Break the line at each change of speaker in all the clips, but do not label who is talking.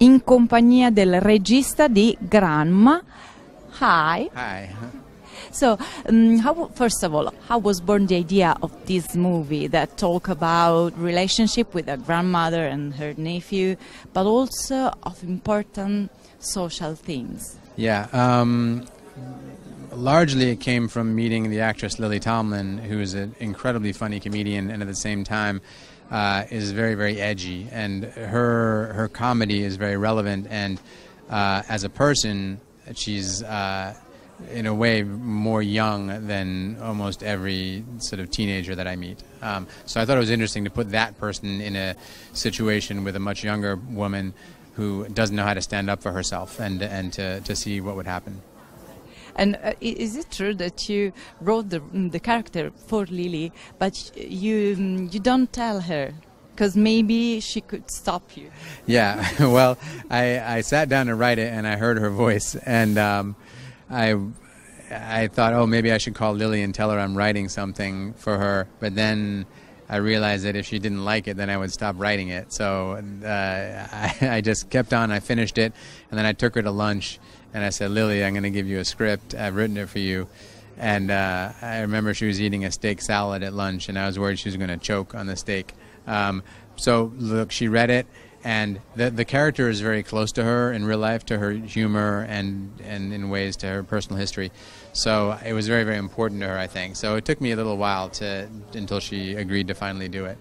in compagnia del regista di Grandma. Hi.
Hi.
So, first of all, how was born the idea of this movie that talk about relationship with a grandmother and her nephew, but also of important social themes?
Yeah, largely it came from meeting the actress Lily Tomlin, who is an incredibly funny comedian and at the same time is very, very edgy. And her comedy is very relevant, and as a person, she's in a way more young than almost every sort of teenager that I meet. So I thought it was interesting to put that person in a situation with a much younger woman who doesn't know how to stand up for herself, and to see what would happen.
And is it true that you wrote the character for Lily, but you don't tell her? Because maybe she could stop you.
Yeah, well, I sat down to write it, and I heard her voice, and I thought, oh, maybe I should call Lily and tell her I'm writing something for her. But then I realized that if she didn't like it, then I would stop writing it. So I just kept on. I finished it, and then I took her to lunch, and I said, Lily, I'm going to give you a script. I've written it for you. And I remember she was eating a steak salad at lunch, and I was worried she was going to choke on the steak. So look, she read it, and the character is very close to her in real life, to her humor, and in ways to her personal history. So it was very, very important to her, I think. So it took me a little while until she agreed to finally do it.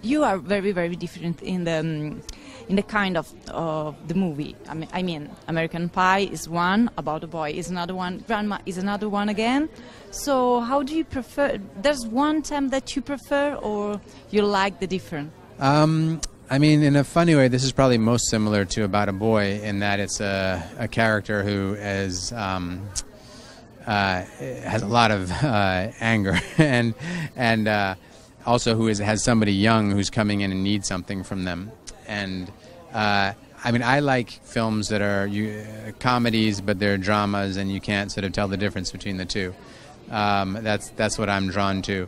You are very, very different in the kind of the movie. I mean, American Pie is one, About a Boy is another one, Grandma is another one again. So how do you prefer? There's one time that you prefer, or you like the different?
I mean, in a funny way, this is probably most similar to About a Boy in that it's a character who has a lot of anger and also who has somebody young who's coming in and needs something from them. And I mean, I like films that are comedies, but they're dramas, and you can't sort of tell the difference between the two. That's what I'm drawn to.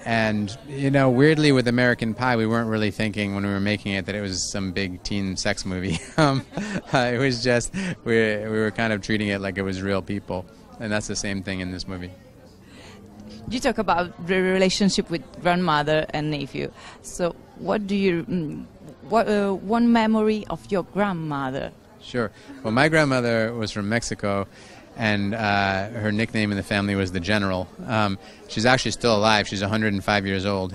And, you know, weirdly with American Pie, we weren't really thinking when we were making it that it was some big teen sex movie. It was just, we were kind of treating it like it was real people. And that's the same thing in this movie.
You talk about the relationship with grandmother and nephew. So what do you, one memory of your grandmother?
Sure. Well, my grandmother was from Mexico, and her nickname in the family was the General. She's actually still alive. She's 105 years old.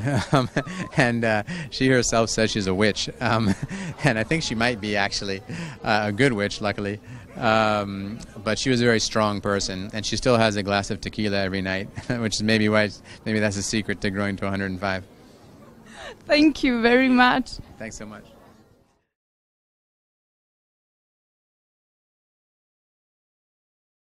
And she herself says she's a witch. And I think she might be actually a good witch, luckily. But she was a very strong person, and she still has a glass of tequila every night, which is maybe that's a secret to growing to 105.
Thank you very much.
Thanks so much.